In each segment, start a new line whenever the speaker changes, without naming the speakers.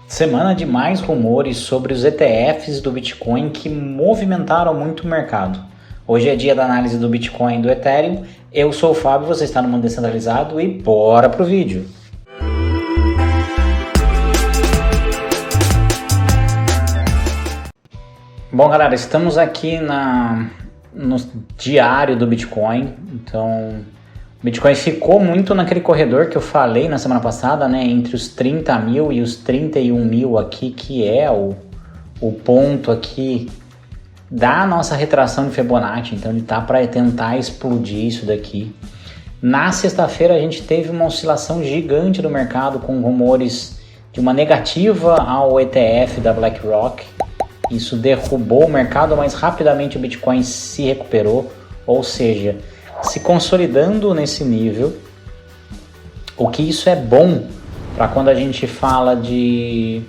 Semana de mais rumores sobre os ETFs do Bitcoin que movimentaram muito o mercado. Hoje é dia da análise do Bitcoin e do Ethereum. Eu sou o Fábio, você está no Mundo Descentralizado e bora pro vídeo. Bom, galera, estamos aqui no diário do Bitcoin. Então, o Bitcoin ficou muito naquele corredor que eu falei na semana passada, né? Entre os 30 mil e os 31 mil aqui, que é o ponto aqui da nossa retração de Fibonacci. Então, ele tá para tentar explodir isso daqui. Na sexta-feira, a gente teve uma oscilação gigante do mercado com rumores de uma negativa ao ETF da BlackRock. Isso derrubou o mercado, mas rapidamente o Bitcoin se recuperou, ou seja, se consolidando nesse nível. O que isso é bom para quando a gente fala de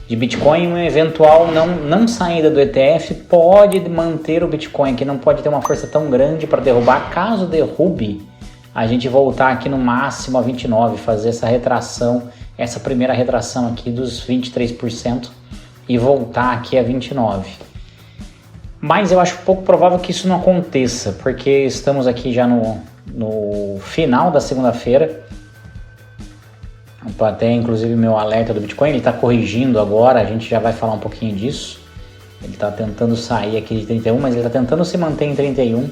Bitcoin, uma eventual não saída do ETF pode manter o Bitcoin, que não pode ter uma força tão grande para derrubar. Caso derrube, a gente voltar aqui no máximo a 29, fazer essa retração, essa primeira retração aqui dos 23%. E voltar aqui a 29. Mas eu acho pouco provável que isso não aconteça, porque estamos aqui já no final da segunda-feira. Até inclusive meu alerta do Bitcoin, ele está corrigindo agora, a gente já vai falar um pouquinho disso. Ele está tentando sair aqui de 31, mas ele está tentando se manter em 31.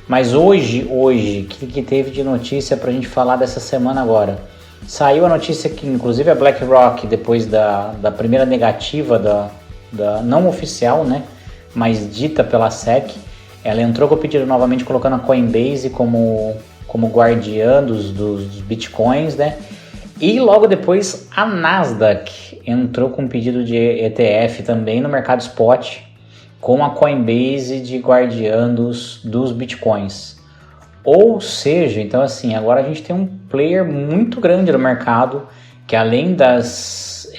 Mas hoje, o que teve de notícia para a gente falar dessa semana agora? Saiu a notícia que, inclusive, a BlackRock, depois da primeira negativa, da não oficial, né, mas dita pela SEC, ela entrou com o pedido novamente, colocando a Coinbase como guardiã dos bitcoins, né, e logo depois a Nasdaq entrou com um pedido de ETF também no mercado spot, com a Coinbase de guardiã dos bitcoins. Ou seja, então assim, agora a gente tem um player muito grande no mercado, que além dessas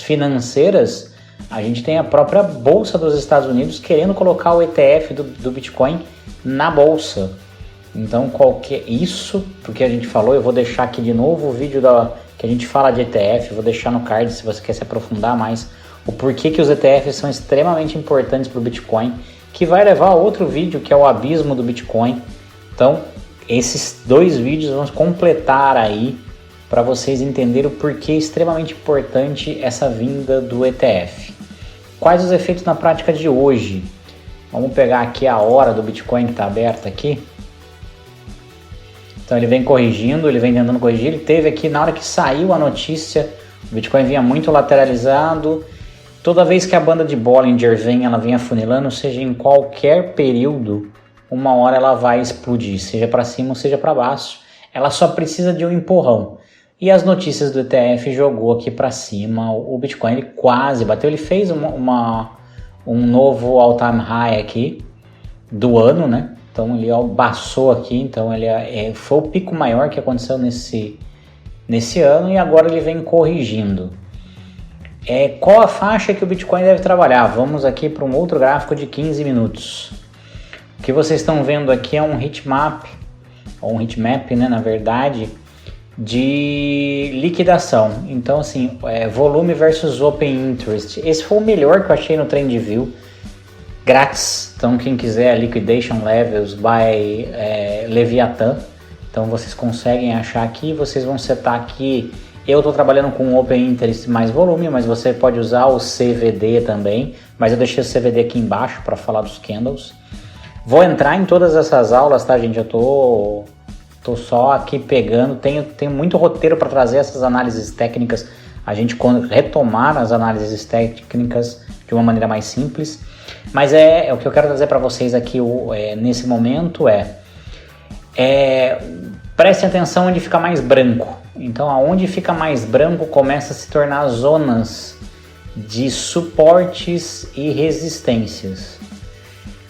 financeiras, a gente tem a própria Bolsa dos Estados Unidos querendo colocar o ETF do Bitcoin na Bolsa. Então, isso, porque a gente falou, eu vou deixar aqui de novo o vídeo que a gente fala de ETF, vou deixar no card se você quer se aprofundar mais, o porquê que os ETFs são extremamente importantes para o Bitcoin, que vai levar a outro vídeo, que é o abismo do Bitcoin. Então, esses dois vídeos vão completar aí para vocês entenderem o porquê é extremamente importante essa vinda do ETF. Quais os efeitos na prática de hoje? Vamos pegar aqui a hora do Bitcoin que está aberta aqui. Então ele vem corrigindo, ele vem tentando corrigir. Ele teve aqui, na hora que saiu a notícia, o Bitcoin vinha muito lateralizado. Toda vez que a banda de Bollinger vem, ela vem afunilando, seja em qualquer período, uma hora ela vai explodir, seja para cima ou seja para baixo. Ela só precisa de um empurrão. E as notícias do ETF jogou aqui para cima. O Bitcoin ele quase bateu, ele fez um novo all-time high aqui do ano, né? Então ele passou aqui, então ele foi o pico maior que aconteceu nesse ano e agora ele vem corrigindo. Qual a faixa que o Bitcoin deve trabalhar? Vamos aqui para um outro gráfico de 15 minutos. O que vocês estão vendo aqui é um heatmap, ou um heatmap, né, na verdade, de liquidação. Então, assim, volume versus open interest. Esse foi o melhor que eu achei no TrendView, grátis. Então, quem quiser, liquidation levels by Leviathan. Então, vocês conseguem achar aqui, vocês vão setar aqui. Eu estou trabalhando com open interest mais volume, mas você pode usar o CVD também. Mas eu deixei o CVD aqui embaixo para falar dos candles. Vou entrar em todas essas aulas, tá, gente? Eu tô só aqui pegando, tenho muito roteiro para trazer essas análises técnicas, a gente retomar as análises técnicas de uma maneira mais simples. Mas o que eu quero trazer para vocês aqui nesse momento preste atenção onde fica mais branco. Então, aonde fica mais branco começa a se tornar zonas de suportes e resistências.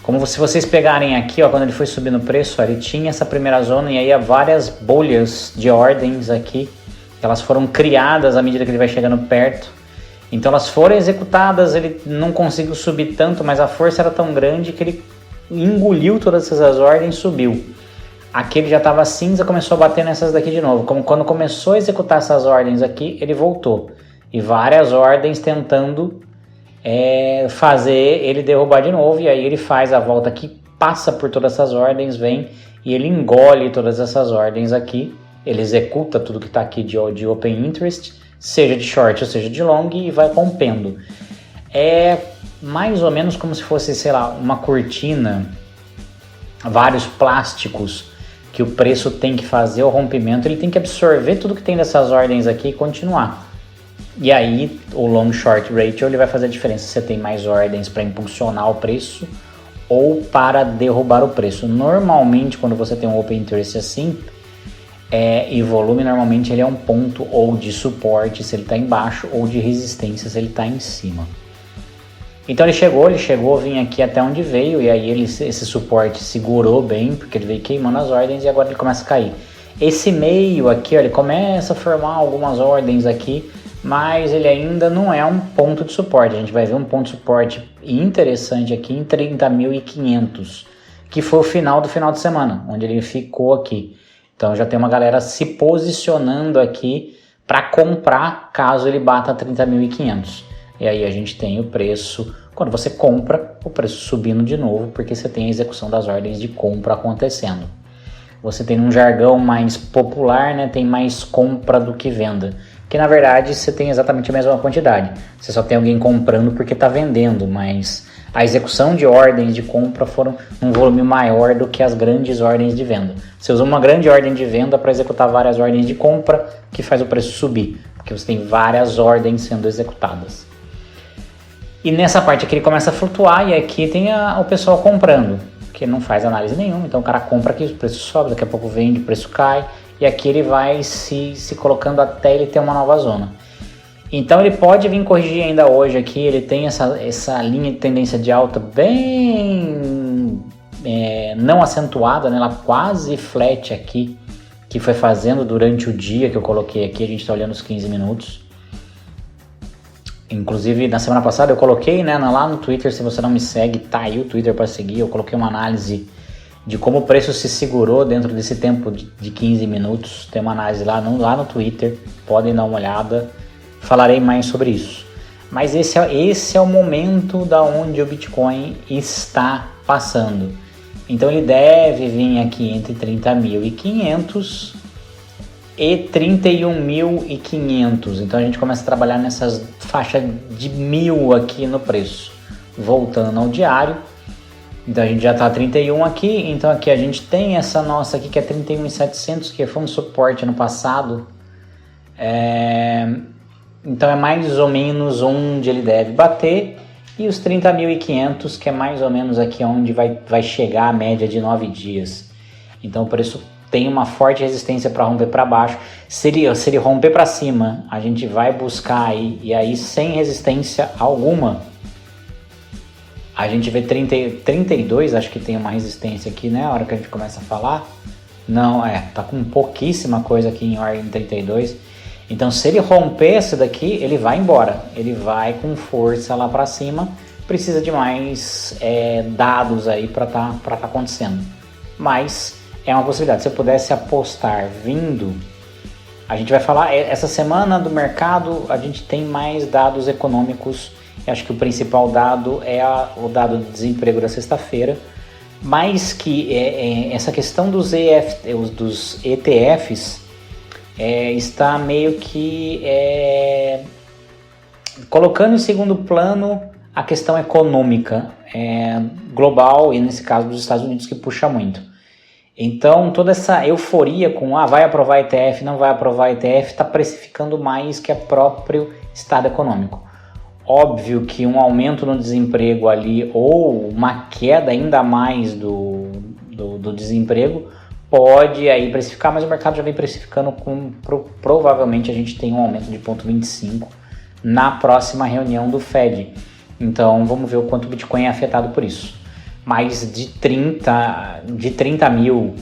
Como se vocês pegarem aqui, ó, quando ele foi subindo o preço, ó, ele tinha essa primeira zona e aí há várias bolhas de ordens aqui, elas foram criadas à medida que ele vai chegando perto. Então elas foram executadas, ele não conseguiu subir tanto, mas a força era tão grande que ele engoliu todas essas ordens e subiu. Aqui ele já estava cinza, começou a bater nessas daqui de novo. Como quando começou a executar essas ordens aqui, ele voltou. e várias ordens tentando fazer ele derrubar de novo, e aí ele faz a volta aqui, passa por todas essas ordens, vem e ele engole todas essas ordens aqui, ele executa tudo que está aqui de Open Interest, seja de short ou seja de long, e vai rompendo. É mais ou menos como se fosse, sei lá, uma cortina, vários plásticos que o preço tem que fazer o rompimento, ele tem que absorver tudo que tem dessas ordens aqui e continuar. E aí o long short ratio ele vai fazer a diferença se você tem mais ordens para impulsionar o preço ou para derrubar o preço. Normalmente quando você tem um open interest assim e volume, normalmente ele é um ponto ou de suporte se ele está embaixo ou de resistência se ele está em cima. Então ele chegou, vinha aqui até onde veio, e aí esse suporte segurou bem, porque ele veio queimando as ordens e agora ele começa a cair. Esse meio aqui, ó, ele começa a formar algumas ordens aqui, mas ele ainda não é um ponto de suporte. A gente vai ver um ponto de suporte interessante aqui em 30.500, que foi o final do final de semana, onde ele ficou aqui. Então já tem uma galera se posicionando aqui para comprar caso ele bata 30.500. E aí a gente tem o preço, quando você compra, o preço subindo de novo, porque você tem a execução das ordens de compra acontecendo. Você tem um jargão mais popular, né, tem mais compra do que venda. Que na verdade você tem exatamente a mesma quantidade. Você só tem alguém comprando porque está vendendo, mas a execução de ordens de compra foram um volume maior do que as grandes ordens de venda. Você usa uma grande ordem de venda para executar várias ordens de compra, que faz o preço subir, porque você tem várias ordens sendo executadas. E nessa parte aqui ele começa a flutuar, e aqui tem o pessoal comprando, que não faz análise nenhuma. Então o cara compra aqui, o preço sobe, daqui a pouco vende, o preço cai, e aqui ele vai se colocando até ele ter uma nova zona. Então ele pode vir corrigir ainda hoje aqui, ele tem essa linha de tendência de alta bem não acentuada, né? Ela quase flat aqui, que foi fazendo durante o dia que eu coloquei aqui. A gente está olhando os 15 minutos. Inclusive, na semana passada eu coloquei, né, lá no Twitter, se você não me segue, tá aí o Twitter para seguir. Eu coloquei uma análise de como o preço se segurou dentro desse tempo de 15 minutos. Tem uma análise lá no Twitter, podem dar uma olhada. Falarei mais sobre isso. Mas esse é o momento da onde o Bitcoin está passando. Então ele deve vir aqui entre 30.500 e 31.500. Então a gente começa a trabalhar nessas faixas de 1.000 aqui no preço. Voltando ao diário. Então a gente já está 31 aqui. Então aqui a gente tem essa nossa aqui que é 31.700, que foi um suporte no passado. Então é mais ou menos onde ele deve bater. E os 30.500, que é mais ou menos aqui onde vai chegar a média de 9 dias. Então o preço tem uma forte resistência para romper para baixo. Se ele romper para cima, a gente vai buscar aí, e aí sem resistência alguma, a gente vê 32, acho que tem uma resistência aqui, né? A hora que a gente começa a falar. Não, tá com pouquíssima coisa aqui em ordem 32. Então se ele romper esse daqui, ele vai embora. Ele vai com força lá para cima. Precisa de mais dados aí para tá acontecendo. Mas é uma possibilidade. Se eu pudesse apostar vindo, a gente vai falar, essa semana do mercado a gente tem mais dados econômicos. Eu acho que o principal dado é o dado de desemprego da sexta-feira, mas que essa questão dos ETFs está meio que colocando em segundo plano a questão econômica global, e nesse caso dos Estados Unidos, que puxa muito. Então toda essa euforia com vai aprovar ETF, não vai aprovar ETF, está precificando mais que o próprio estado econômico. Óbvio que um aumento no desemprego ali, ou uma queda ainda mais do desemprego, pode aí precificar, mas o mercado já vem precificando provavelmente a gente tem um aumento de 0,25 na próxima reunião do Fed. Então vamos ver o quanto o Bitcoin é afetado por isso. Mas de 30 mil,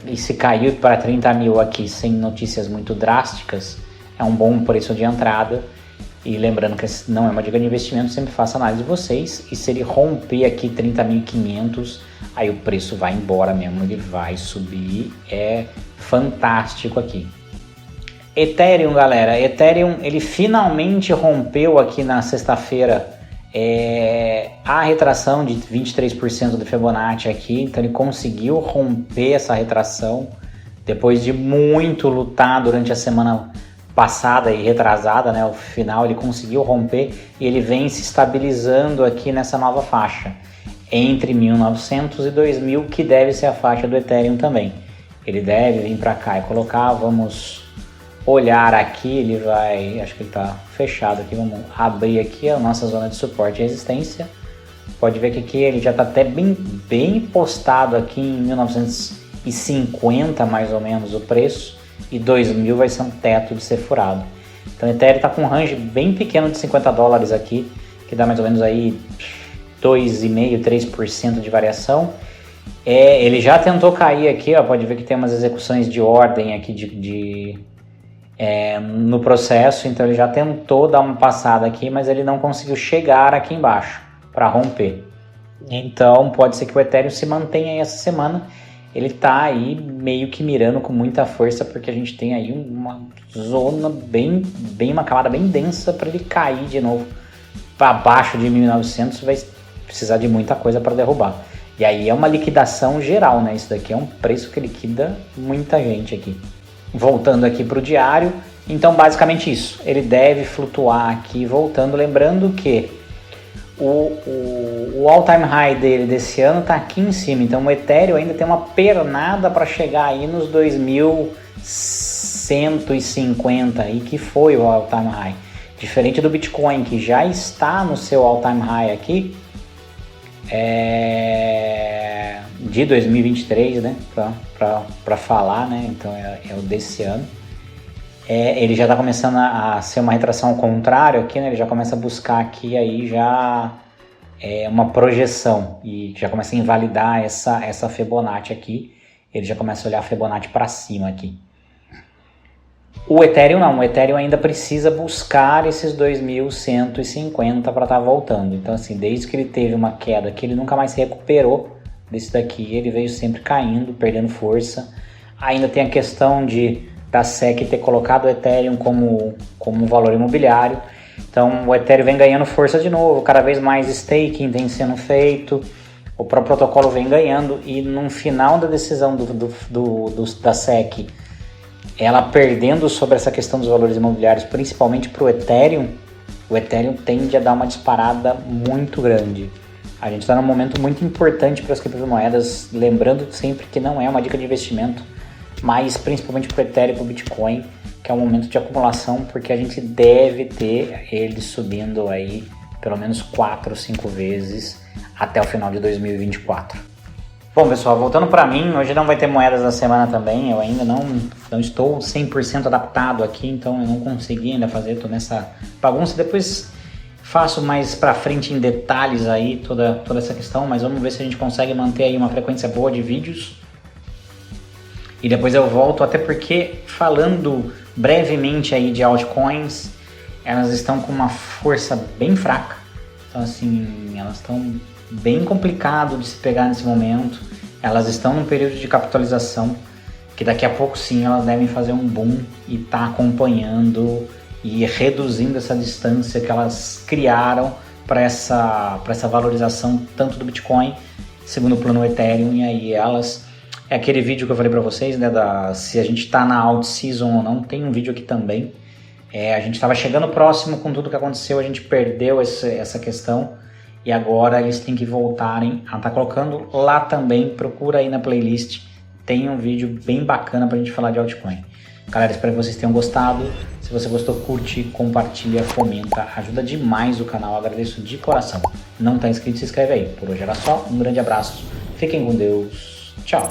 e se caiu para 30 mil aqui sem notícias muito drásticas, é um bom preço de entrada. E lembrando que não é uma dica de investimento, sempre faça análise de vocês. E se ele romper aqui 30.500, aí o preço vai embora mesmo, ele vai subir. É fantástico aqui. Ethereum, galera, Ethereum ele finalmente rompeu aqui na sexta-feira a retração de 23% do Fibonacci aqui, então ele conseguiu romper essa retração depois de muito lutar durante a semana passada e retrasada, né? O final ele conseguiu romper e ele vem se estabilizando aqui nessa nova faixa entre 1.900 e 2.000, que deve ser a faixa do Ethereum também. Ele deve vir para cá e colocar, vamos olhar aqui, ele vai, acho que ele está fechado aqui, vamos abrir aqui a nossa zona de suporte e resistência. Pode ver que aqui ele já está até bem postado aqui em 1950 mais ou menos o preço, e 2.000 vai ser um teto de ser furado. Então o Ethereum está com um range bem pequeno de $50 aqui, que dá mais ou menos aí 2,5%, 3% de variação. Ele já tentou cair aqui, ó, pode ver que tem umas execuções de ordem aqui no processo, então ele já tentou dar uma passada aqui, mas ele não conseguiu chegar aqui embaixo para romper. Então pode ser que o Ethereum se mantenha aí essa semana. Ele está aí meio que mirando com muita força, porque a gente tem aí uma zona uma camada bem densa para ele cair de novo para baixo de 1.900, vai precisar de muita coisa para derrubar. E aí é uma liquidação geral, né? Isso daqui é um preço que liquida muita gente aqui. Voltando aqui para o diário, então basicamente isso, ele deve flutuar aqui voltando, lembrando que o all-time high dele desse ano está aqui em cima, então o Ethereum ainda tem uma pernada para chegar aí nos 2.150 aí, que foi o all-time high. Diferente do Bitcoin, que já está no seu all-time high aqui, de 2023, né, para falar, né, então é o desse ano. Ele já está começando a ser uma retração ao contrário aqui, né? Ele já começa a buscar aqui aí já uma projeção e já começa a invalidar essa Fibonacci aqui. Ele já começa a olhar a Fibonacci para cima aqui. O Ethereum não, o Ethereum ainda precisa buscar esses 2.150 para estar voltando. Então assim, desde que ele teve uma queda que ele nunca mais se recuperou desse daqui, ele veio sempre caindo, perdendo força. Ainda tem a questão da SEC ter colocado o Ethereum como um valor imobiliário. Então o Ethereum vem ganhando força de novo, cada vez mais staking tem sendo feito, o próprio protocolo vem ganhando, e no final da decisão da SEC, ela perdendo sobre essa questão dos valores imobiliários, principalmente para o Ethereum tende a dar uma disparada muito grande. A gente está num momento muito importante para as criptomoedas, lembrando sempre que não é uma dica de investimento, mas principalmente para o Ethereum e para o Bitcoin, que é um momento de acumulação, porque a gente deve ter ele subindo aí pelo menos 4 ou 5 vezes até o final de 2024. Bom, pessoal, voltando para mim, hoje não vai ter moedas da semana também, eu ainda não estou 100% adaptado aqui, então eu não consegui ainda fazer toda essa bagunça. Depois faço mais para frente em detalhes aí toda essa questão, mas vamos ver se a gente consegue manter aí uma frequência boa de vídeos. E depois eu volto, até porque falando brevemente aí de altcoins, elas estão com uma força bem fraca. Então assim, elas estão bem complicado de se pegar nesse momento. Elas estão num período de capitalização, que daqui a pouco sim elas devem fazer um boom e tá acompanhando e reduzindo essa distância que elas criaram para essa valorização tanto do Bitcoin, segundo o plano Ethereum, e aí elas... É aquele vídeo que eu falei para vocês, né, se a gente está na alt season ou não, tem um vídeo aqui também. A gente estava chegando próximo com tudo que aconteceu, a gente perdeu essa questão e agora eles têm que voltarem a estar colocando lá também. Procura aí na playlist, tem um vídeo bem bacana para a gente falar de altcoin. Galera, espero que vocês tenham gostado. Se você gostou, curte, compartilha, comenta, ajuda demais o canal, agradeço de coração. Não está inscrito, se inscreve aí. Por hoje era só, um grande abraço, fiquem com Deus, tchau!